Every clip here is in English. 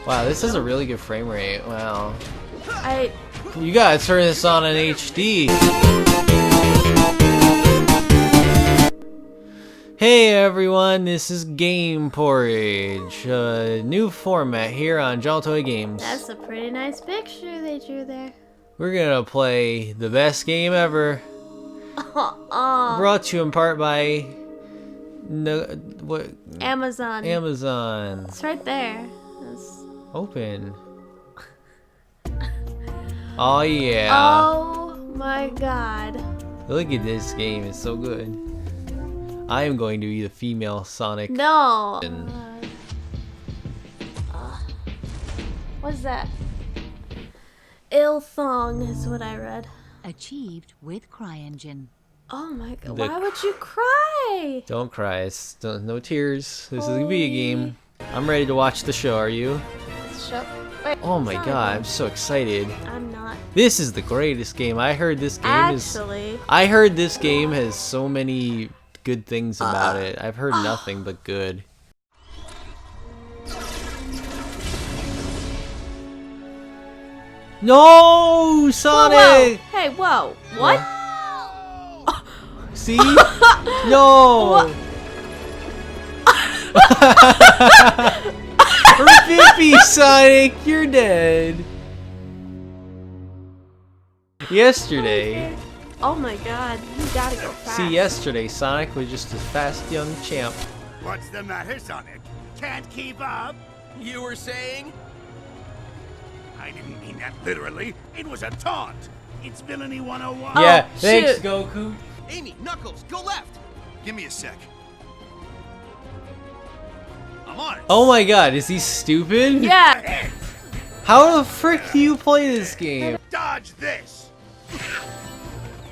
Wow, this is a really good frame rate. Wow. I You gotta turn this on in HD. Hey everyone, this is Game Porridge. New format here on Toy Games. That's a pretty nice picture they drew there. We're gonna play the best game ever. Brought to you in part by Amazon. Amazon. It's right there. It's... Open. Oh yeah. Oh my god. Look at this game, it's so good. I am going to be the female Sonic. No. What's that? Ill thong is what I read. Achieved with CryEngine. Oh my god. Why would you cry? Don't cry. No tears. This is gonna be a game. I'm ready to watch the show. Are you? Wait, Oh my god, I'm so excited. I'm not. This is the greatest game. I heard this game Actually. I heard this game has so many good things about it. I've heard nothing but good. No, Sonic! Whoa, whoa. Hey, whoa. What? See? No! Biffy, Sonic, you're dead. Yesterday. Okay. Oh my god, you gotta go fast. See, yesterday Sonic was just a fast young champ. What's the matter, Sonic? Can't keep up? You were saying? I didn't mean that literally. It was a taunt. It's villainy 101. Yeah, Oh, thanks, shoot. Goku. Amy, Knuckles, go left! Give me a sec. I'm on it. Oh my god, is he stupid? Yeah. How the frick do you play this game? Dodge this.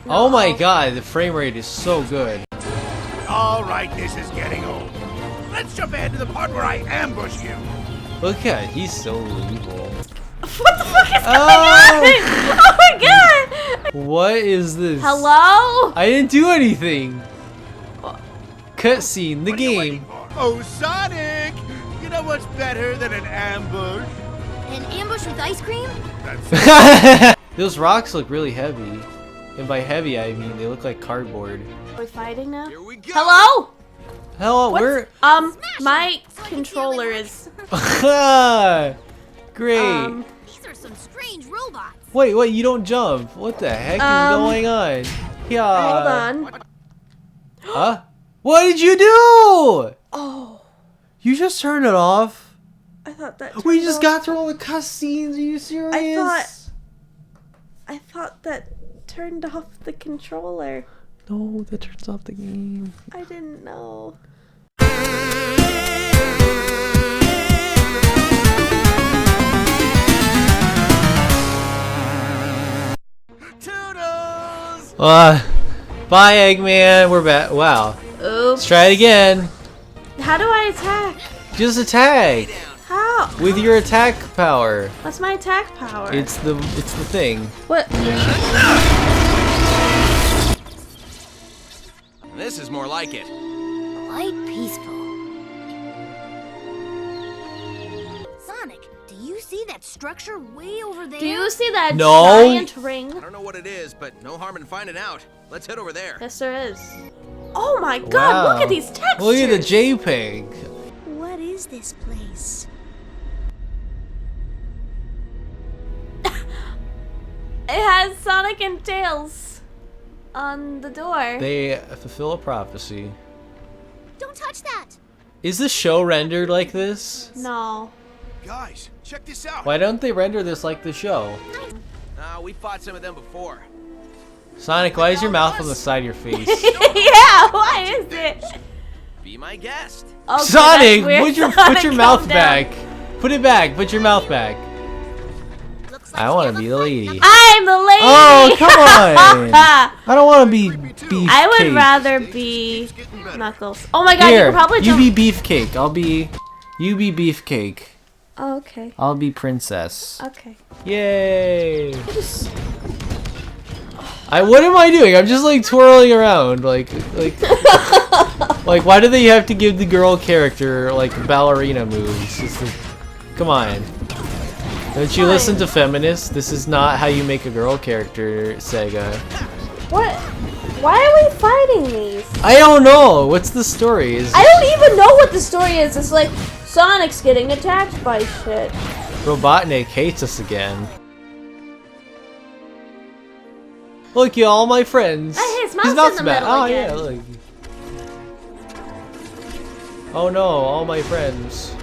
Oh my god, the frame rate is so good. All right, this is getting old. Let's jump ahead to the part where I ambush you. Look at it, he's so evil. What the fuck is going on? Oh my god. What is this? Hello? I didn't do anything. Cutscene, the What are you game. waiting for? Oh, Sonic! You know what's better than an ambush? An ambush with ice cream? That's Those rocks look really heavy. And by heavy, I mean they look like cardboard. Are we fighting now? Here we go! Hello? Hello, What's- we're... my controller is Great. These are some strange robots. Wait, you don't jump. What the heck is going on? Yeah. hold on. Huh? What did you do? Oh, You just turned it off? I thought that We turned just off- got through all the cutscenes. Are you serious? I thought that turned off the controller. No, that turns off the game. I didn't know. Toodles! Bye, Eggman. We're back. Wow. Oops. Let's try it again. How do I attack? Just attack How? with your attack power. What's my attack power? It's the thing. What? This is more like it. Light peaceful. Sonic, do you see that structure way over there? Do you see that No. giant ring? I don't know what it is, but no harm in finding out. Let's head over there. Yes, there is. Oh my god, look Wow. at these textures! Look at the JPEG. What is this place? It has Sonic and Tails on the door. They fulfill a prophecy. Don't touch that. Is the show rendered like this? No. Guys, check this out. Why don't they render this like the show? We fought some of them before. Sonic, why is your mouth on the side of your face? Yeah, why is it? Be my guest. Okay, Sonic, that's weird. put your Sonic, mouth calm down. back. Put it back. Put your mouth back. Looks like I want to be the lady. I'm the lady! Oh, come on. I don't want to be beefcake. I would rather be Knuckles. Oh my god, Here, you could probably you jump. be beefcake. You be beefcake. Oh, okay. I'll be princess. Okay. Yay! What am I doing? I'm just like twirling around, like, like why do they have to give the girl character like ballerina moves? Come on. Don't you listen to feminists? This is not how you make a girl character, Sega. What? Why are we fighting these? I don't know. What's the story? I don't even know what the story is. It's like Sonic's getting attacked by shit. Robotnik hates us again. Look, you all my friends. Hey, his mouth's in the middle Oh again. yeah, look. Oh no, all my friends.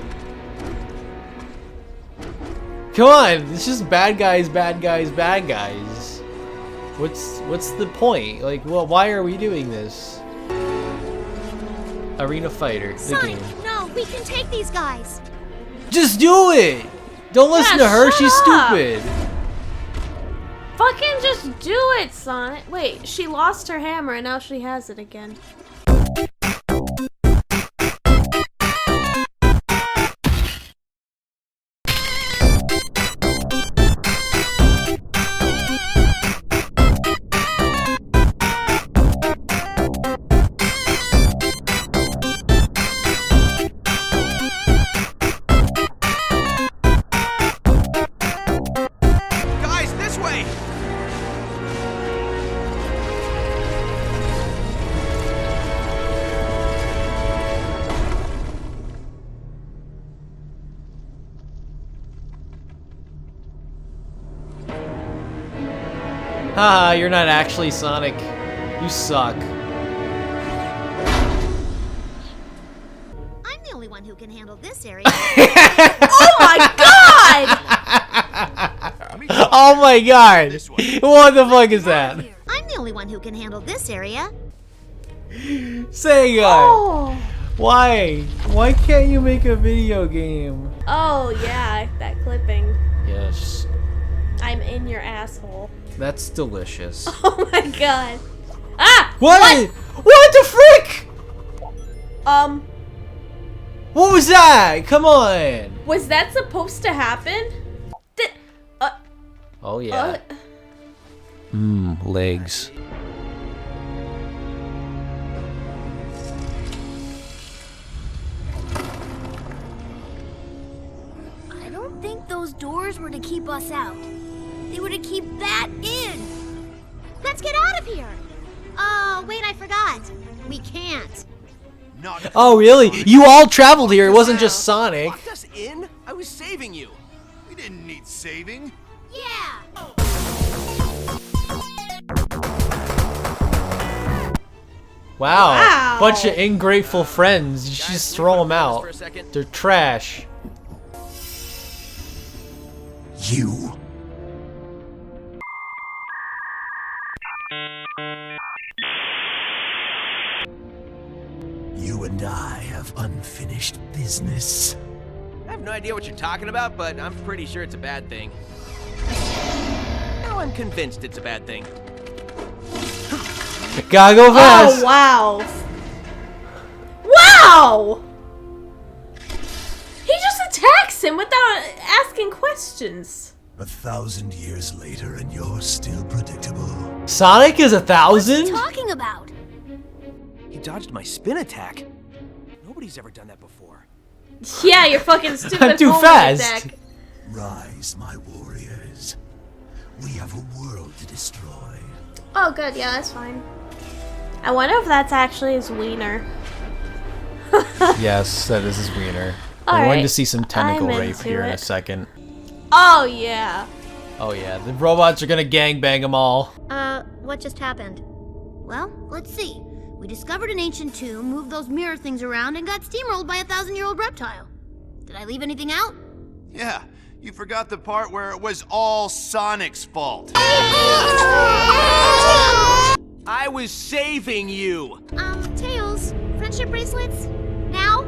Come on, it's just bad guys, bad guys, bad guys. What's the point? Like, well, why are we doing this? Arena Fighter, the Sonic, game. no, we can take these guys. Just do it! Don't listen to her, shut she's up. stupid. Fucking just do it, Sonic. Wait, she lost her hammer and now she has it again. Guys, this way! Haha, you're not actually Sonic. You suck. I'm the only one who can handle this area. Oh my god! Oh my god! What the fuck is that? I'm the only one who can handle this area. Sega! Oh. Why? Why can't you make a video game? Oh yeah, that clipping. Yes. I'm in your asshole. That's delicious. Oh my god. Ah! What? What the frick? What was that? Come on! Was that supposed to happen? Did, Oh yeah. Legs. I don't think those doors were to keep us out. They were to keep that in. Let's get out of here. Oh, wait, I forgot. We can't. Not Oh really? You all traveled here. It wasn't just Sonic. Locked us in? I was saving you. We didn't need saving. Yeah. Wow. Wow. Bunch of ingrateful friends. You should Guys, just can we throw quit them for out. a second? They're trash. You. You and I have unfinished business. I have no idea what you're talking about, but I'm pretty sure it's a bad thing. Now I'm convinced it's a bad thing. Gotta go fast. oh wow. Wow! He just attacks him without asking questions. 1,000 years later, and you're still predictable. Sonic is 1,000? Talking about. He dodged my spin attack. Nobody's ever done that before. Yeah, you're fucking stupid. I'm too homing fast. attack. Rise, my warriors. We have a world to destroy. Oh good, yeah, that's fine. I wonder if that's actually his wiener. Yes, that is his wiener. We're All going right, to see some tentacle I'm rape into here in a it. second. Oh yeah. Oh yeah, the robots are gonna gangbang them all. What just happened? Well, let's see. We discovered an ancient tomb, moved those mirror things around, and got steamrolled by a 1,000-year-old reptile. Did I leave anything out? Yeah, you forgot the part where it was all Sonic's fault. I was saving you. Tails, friendship bracelets? Now?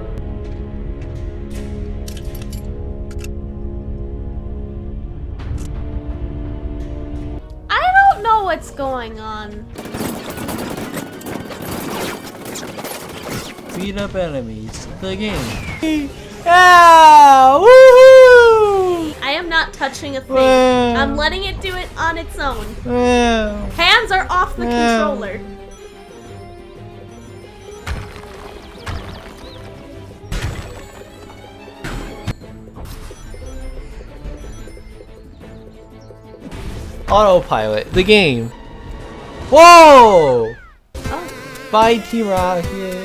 I don't know what's going on. Beat up enemies. The game. Ah! Woohoo! I am not touching a thing. Wow. I'm letting it do it on its own. Wow. Hands are off the Wow. controller. Autopilot, the game. Whoa! Oh. Bye, Team Rocket.